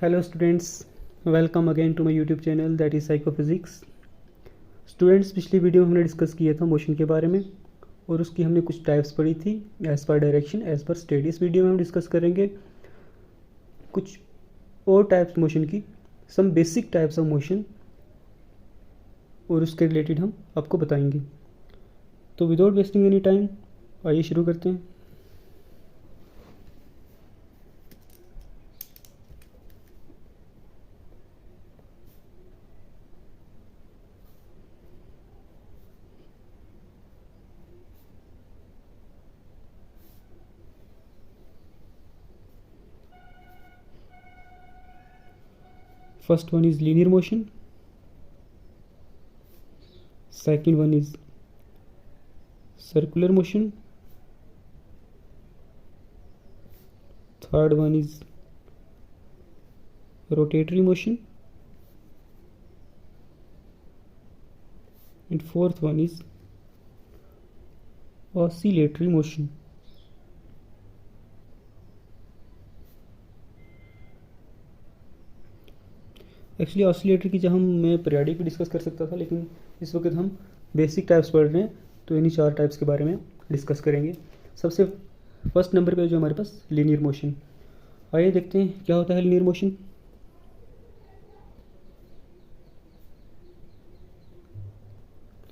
Hello students, welcome again to my YouTube channel that is psychophysics. Students, पिछली video में हमने discuss किया था मोशन के बारे में और उसकी हमने कुछ टाइप्स पढ़ी थी, as per direction, as per state. इस वीडियो में हम डिस्कस करेंगे कुछ और टाइप्स मोशन की, some basic types of motion, और उसके रिलेटेड हम आपको बताएंगे। तो विदाउट वेस्टिंग एनी टाइम आइए शुरू करते हैं। First one is linear motion, second one is circular motion, third one is rotatory motion, and fourth one is oscillatory motion. Actually oscillator की जब मैं पीरियडिक भी डिस्कस कर सकता था, लेकिन इस वक्त हम बेसिक टाइप्स पढ़ रहे हैं, तो इन्हीं 4 टाइप्स के बारे में डिस्कस करेंगे। सबसे फर्स्ट नंबर पे जो हमारे पास लीनियर मोशन। आइए देखते हैं क्या होता है लीनियर मोशन।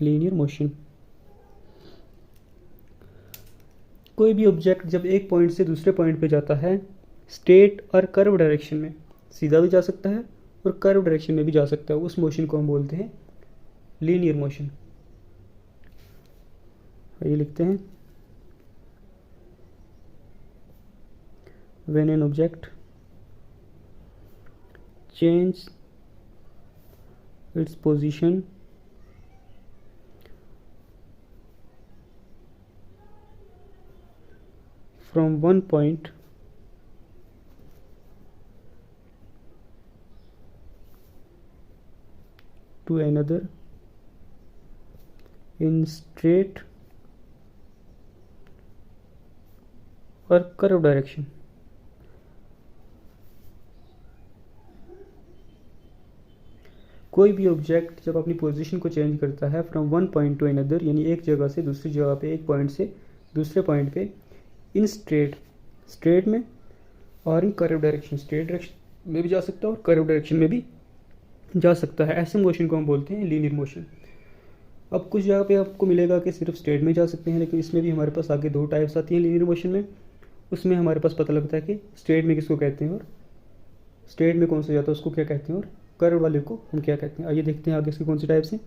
लीनियर मोशन, कोई भी ऑब्जेक्ट जब एक पॉइंट से दूसरे पॉइंट पे जाता है, स्ट्रेट और कर्व डायरेक्शन में, सीधा भी जा सकता है और कर्व डायरेक्शन में भी जा सकता है, उस मोशन को हम बोलते हैं लीनियर मोशन। ये लिखते हैं, when an object change its position from one point to another in straight or curve direction. कोई भी ऑब्जेक्ट जब अपनी पोजीशन को चेंज करता है from one point two another, यानी एक जगह से दूसरी जगह पे, एक पॉइंट से दूसरे पॉइंट पे, इन स्ट्रेट में और इन कर्व डायरेक्शन, स्ट्रेट डायरेक्शन में भी जा सकता है और कर्व डायरेक्शन में भी जा सकता है, ऐसे मोशन को हम बोलते हैं लीनियर मोशन। अब कुछ जगह पे आपको मिलेगा कि सिर्फ स्ट्रेट में जा सकते हैं, लेकिन इसमें भी हमारे पास आगे 2 टाइप्स आती हैं लीनियर मोशन में। उसमें हमारे पास पता लगता है कि स्ट्रेट में किसको कहते हैं और स्ट्रेट में कौन सा जाता है उसको क्या कहते हैं और कर्व वाले को हम क्या कहते हैं। आइए देखते हैं आगे इसकी कौन सी टाइप्स हैं।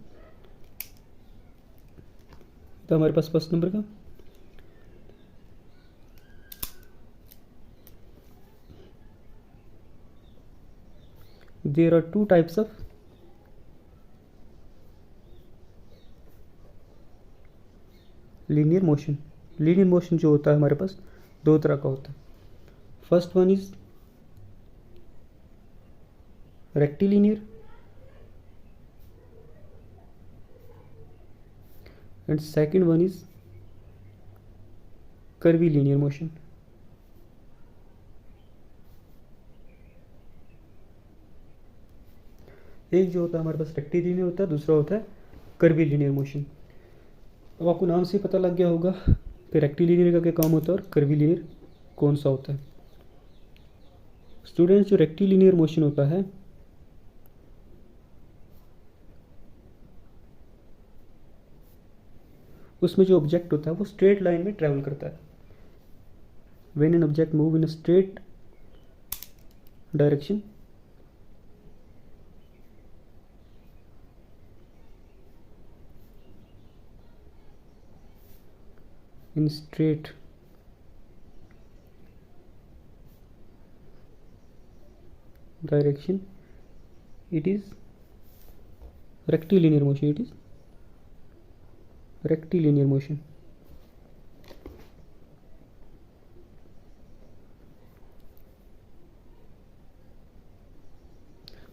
तो हमारे पास फर्स्ट नंबर का there are 2 types of linear motion. Linear motion जो होता है हमारे पास 2 तरह का होता है। First one is rectilinear and second one is curvilinear motion. एक जो होता है हमारे पास रेक्टिलिनियर होता है, दूसरा होता है कर्वीलिनियर मोशन। अब आपको नाम से पता लग गया होगा कि रेक्टिलिनियर का क्या काम होता है और कर्वीलिनियर कौन सा होता है। स्टूडेंट्स, जो रेक्टिलिनियर मोशन होता है उसमें जो ऑब्जेक्ट होता है वो स्ट्रेट लाइन में ट्रेवल करता है। When an object move in a straight direction, in straight direction, it is rectilinear motion. It is rectilinear motion.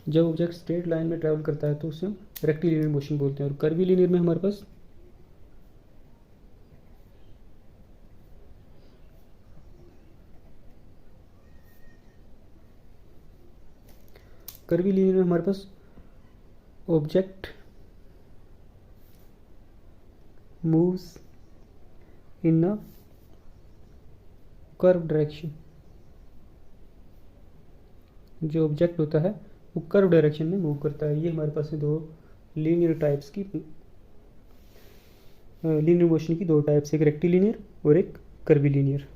जब ऑब्जेक्ट स्ट्रेट लाइन में ट्रैवल करता है तो उसे हम रेक्टिलिनियर मोशन बोलते हैं। और कर्वीलिनियर में हमारे पास कर्वी लीनियर में हमारे पास object moves in a curve direction, जो ऑब्जेक्ट होता है वो कर्व डायरेक्शन में मूव करता है। ये हमारे पास है दो लीनियर टाइप्स की, लीनियर मोशन की दो टाइप्स, एक रेक्टिलिनियर और एक कर्वीलिनियर।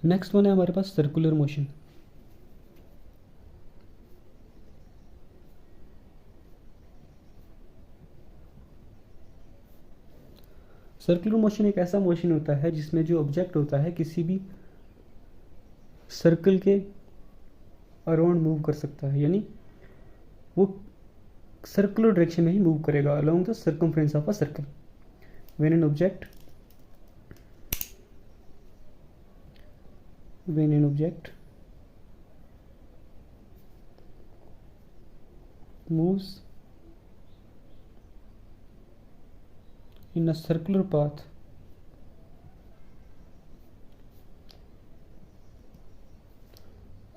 नेक्स्ट वन है हमारे पास सर्कुलर मोशन। सर्कुलर मोशन एक ऐसा मोशन होता है जिसमें जो ऑब्जेक्ट होता है किसी भी सर्कल के अराउंड मूव कर सकता है, यानी वो सर्कुलर डायरेक्शन में ही मूव करेगा along the circumference of a circle. When an object moves in a circular path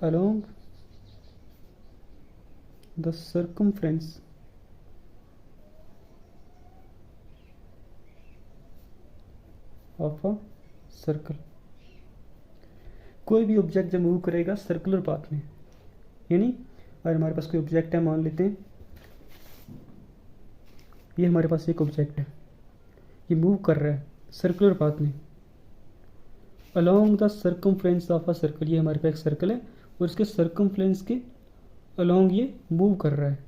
along the circumference of a circle। कोई भी ऑब्जेक्ट जब मूव करेगा सर्कुलर पाथ में, यानी अगर हमारे पास कोई ऑब्जेक्ट है, मान लेते हैं ये हमारे पास एक ऑब्जेक्ट है, ये मूव कर रहा है सर्कुलर पाथ में along the circumference of a circle. ये हमारे पास एक सर्कल है और इसके सर्कमफ्रेंस के अलोंग ये मूव कर रहा है,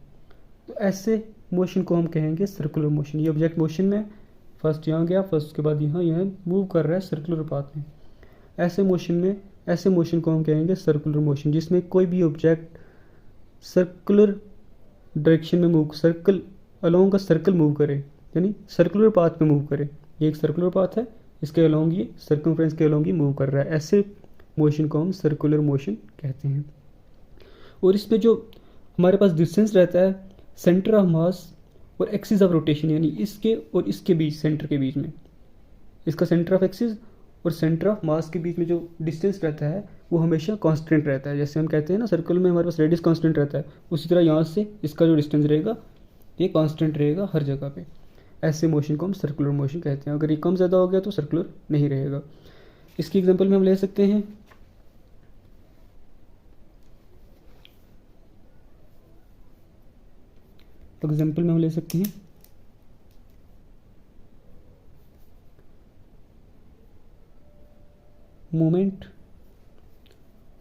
तो ऐसे मोशन को हम कहेंगे सर्कुलर मोशन। ये ऑब्जेक्ट मोशन में फर्स्ट यहाँ गया, फर्स्ट के बाद यहाँ मूव कर रहा है सर्कुलर पाथ में। ऐसे मोशन को हम कहेंगे सर्कुलर मोशन, जिसमें कोई भी ऑब्जेक्ट सर्कुलर डायरेक्शन में मूव, सर्कल अलोंग का सर्कल मूव करे, यानी सर्कुलर पाथ में मूव करे। ये एक सर्कुलर पाथ है, इसके अलोंग ये सर्कमफ्रेंस के अलोंग ये मूव कर रहा है। ऐसे मोशन को हम सर्कुलर मोशन कहते हैं। और इसमें जो हमारे पास डिस्टेंस रहता है सेंटर ऑफ मास और एक्सिस ऑफ रोटेशन, यानी इसके और इसके बीच, सेंटर के बीच में, इसका सेंटर ऑफ एक्सिस और सेंटर ऑफ मास के बीच में जो डिस्टेंस रहता है वो हमेशा कांस्टेंट रहता है। जैसे हम कहते हैं ना सर्कल में हमारे पास रेडियस कांस्टेंट रहता है, उसी तरह यहाँ से इसका जो डिस्टेंस रहेगा ये कांस्टेंट रहेगा हर जगह पे। ऐसे मोशन को हम सर्कुलर मोशन कहते हैं। अगर ये कम ज़्यादा हो गया तो सर्कुलर नहीं रहेगा। इसकी एग्जांपल में हम ले सकते हैं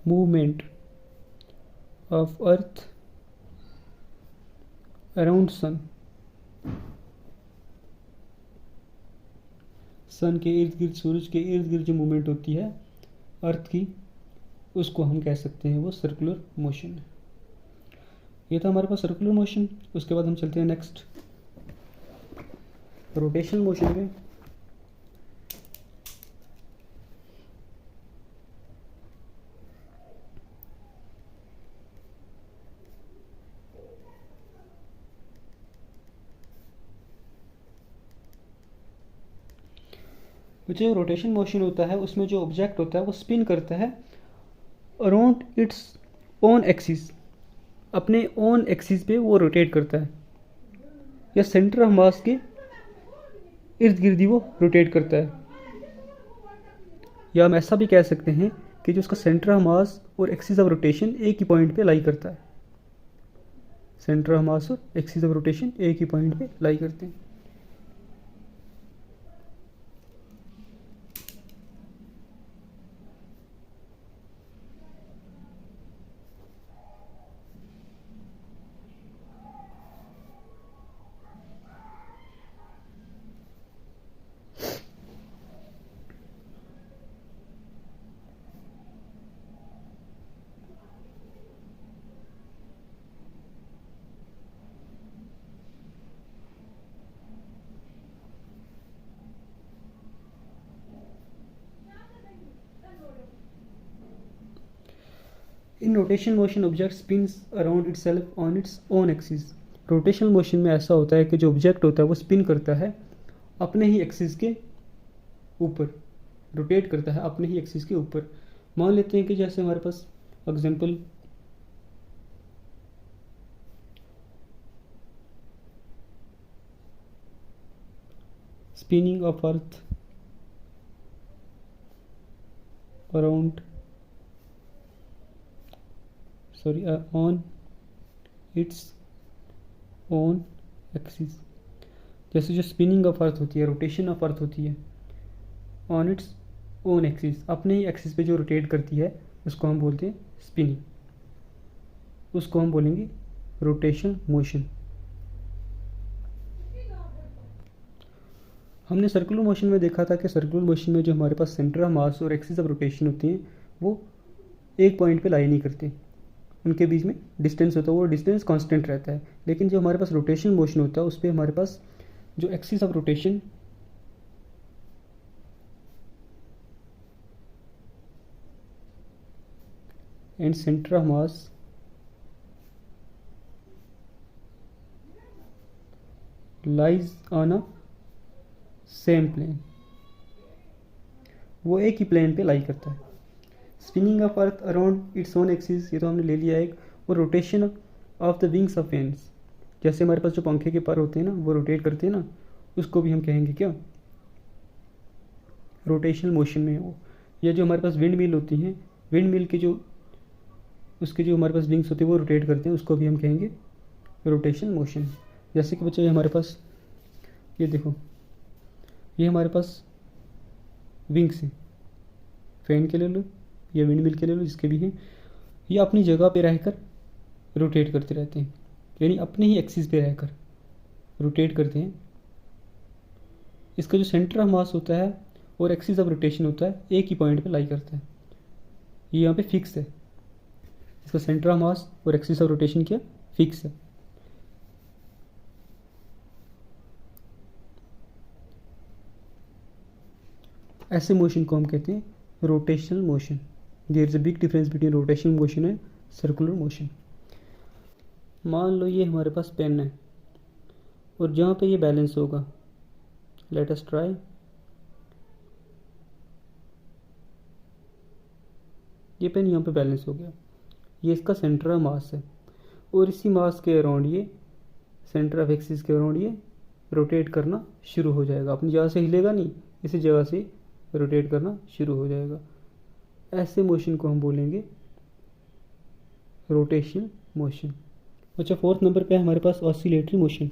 movement of earth around sun के इर्द गिर्द, सूरज के इर्द गिर्द जो मूवमेंट होती है अर्थ की, उसको हम कह सकते हैं वो सर्कुलर मोशन है। ये था हमारे पास सर्कुलर मोशन। उसके बाद हम चलते हैं नेक्स्ट रोटेशनल मोशन में। जो रोटेशन मोशन होता है उसमें जो ऑब्जेक्ट होता है वो स्पिन करता है अराउंड इट्स ओन एक्सिस, अपने ओन एक्सिस पे वो रोटेट करता है, या सेंटर ऑफ मास के इर्द गिर्द ही वो रोटेट करता है। या हम ऐसा भी कह सकते हैं कि जो उसका सेंटर ऑफ मास और एक्सिस ऑफ रोटेशन एक ही पॉइंट पे लाई करता है। सेंटर ऑफ मास और एक्सिस ऑफ रोटेशन एक ही पॉइंट पे लाई करते हैं। In rotation motion object spins around itself on its own axis. Rotational motion में ऐसा होता है कि जो ऑब्जेक्ट होता है वो स्पिन करता है अपने ही एक्सिस के ऊपर, रोटेट करता है अपने ही एक्सिस के ऊपर। मान लेते हैं कि जैसे हमारे पास example spinning of earth around on its own axis. जैसे जो स्पिनिंग ऑफ अर्थ होती है, रोटेशन ऑफ अर्थ होती है, ऑन इट्स ओन एक्सिस, अपने ही एक्सिस पे जो रोटेट करती है उसको हम बोलते हैं स्पिनिंग, उसको हम बोलेंगे रोटेशन मोशन। हमने सर्कुलर मोशन में देखा था कि सर्कुलर मोशन में जो हमारे पास सेंटर ऑफ मास और एक्सिस ऑफ रोटेशन होती हैं वो एक पॉइंट पे लाई नहीं करते, उनके बीच में डिस्टेंस होता है, वो डिस्टेंस कांस्टेंट रहता है। लेकिन जो हमारे पास रोटेशन मोशन होता है उस पर हमारे पास जो axis of rotation and centre of mass lies on a same plane, वो एक ही प्लेन पे लाई करता है। Spinning of earth around its own axis, ये तो हमने ले लिया एक। और rotation of the wings of fans, जैसे हमारे पास जो पंखे के पर होते हैं ना वो रोटेट करते हैं ना, उसको भी हम कहेंगे क्या, रोटेशनल मोशन में हो। या जो हमारे पास विंड मिल होती हैं, विंड मिल के जो उसके जो हमारे पास विंग्स होते हैं वो रोटेट करते हैं, उसको भी हम कहेंगे रोटेशनल मोशन। जैसे कि बच्चे हमारे पास ये देखो, ये हमारे पास विंग्स हैं, फैन के ले लो या विंड मिल के ले लो, जिसके भी हैं, ये अपनी जगह पे रहकर रोटेट करते रहते हैं, यानी अपने ही एक्सिस पे रहकर रोटेट करते हैं। इसका जो सेंटर ऑफ मास होता है और एक्सिस ऑफ रोटेशन होता है एक ही पॉइंट पे लाई करता है, ये यहाँ पे फिक्स है। इसका सेंटर ऑफ मास और एक्सिस ऑफ रोटेशन क्या फिक्स है। ऐसे मोशन को हम कहते हैं rotational motion. There is a big difference between rotational motion and circular motion. मान लो ये हमारे पास पेन है और जहाँ पे ये बैलेंस होगा, लेट अस ट्राई, ये पेन यहाँ पे बैलेंस हो गया, ये इसका सेंटर ऑफ मास है और इसी मास के अराउंड ये सेंटर ऑफ एक्सिस के अराउंड ये रोटेट करना शुरू हो जाएगा। अपनी जगह से हिलेगा नहीं, इसी जगह से रोटेट करना शुरू हो जाएगा। ऐसे मोशन को हम बोलेंगे रोटेशनल मोशन। अच्छा, फोर्थ नंबर पे है हमारे पास ऑसिलेटरी मोशन।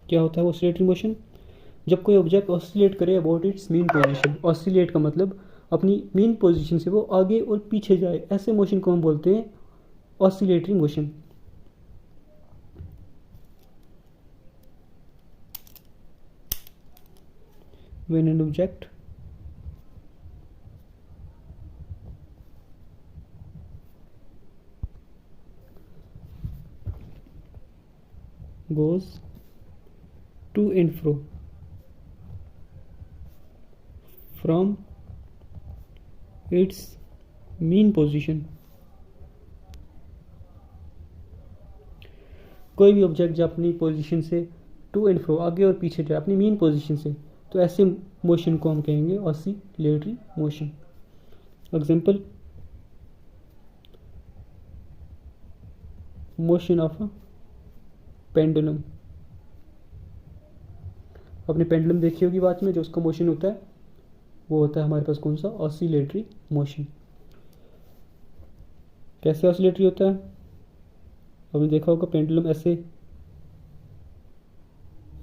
क्या होता है ऑसिलेटरी मोशन? जब कोई ऑब्जेक्ट ऑसिलेट करे about it's mean position. Oscillate का मतलब अपनी मीन पोजीशन से वो आगे और पीछे जाए, ऐसे मोशन को हम बोलते हैं oscillatory motion. When an object goes to and fro from its mean position, कोई भी ऑब्जेक्ट जब अपनी पोजीशन से टू एंड फ्रो आगे और पीछे जाए अपनी मीन पोजीशन से, तो ऐसे मोशन को हम कहेंगे oscillatory motion. Example, motion of a pendulum. आपने पेंडुलम देखी होगी बाद में, जो उसका मोशन होता है वो होता है हमारे पास कौन सा, ऑसिलेटरी मोशन। कैसे ऑसिलेटरी होता है? आपने देखा होगा पेंडुलम ऐसे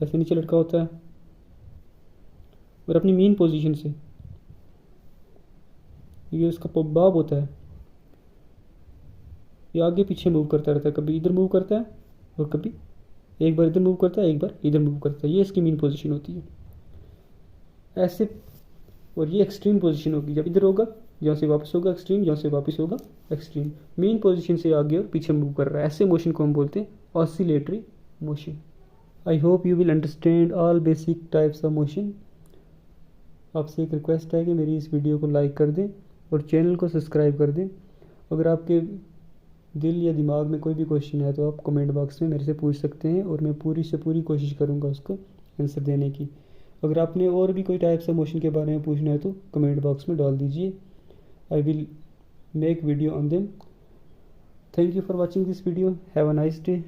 ऐसे नीचे लटका होता है और अपनी मेन पोजीशन से, ये उसका बॉब होता है, ये आगे पीछे मूव करता रहता है, कभी इधर मूव करता है और कभी एक बार इधर मूव करता है, एक बार इधर मूव करता है, ये इसकी मेन पोजीशन होती है ऐसे। और ये एक्सट्रीम पोजीशन होगी, जब इधर होगा यहाँ से वापस होगा एक्सट्रीम, यहाँ से वापस होगा एक्सट्रीम, मेन पोजीशन से आगे और पीछे मूव कर रहा है। ऐसे मोशन को हम बोलते हैं oscillatory motion. I hope you will understand all basic types of motion. आपसे एक रिक्वेस्ट है कि मेरी इस वीडियो को लाइक कर दें और चैनल को सब्सक्राइब कर दें। अगर आपके दिल या दिमाग में कोई भी क्वेश्चन है तो आप कमेंट बॉक्स में मेरे से पूछ सकते हैं और मैं पूरी से पूरी कोशिश करूँगा उसको आंसर देने की। अगर आपने और भी कोई टाइप्स ऑफ मोशन के बारे में पूछना है तो कमेंट बॉक्स में डाल दीजिए। I will make video on them. Thank you for watching this video. Have a nice day.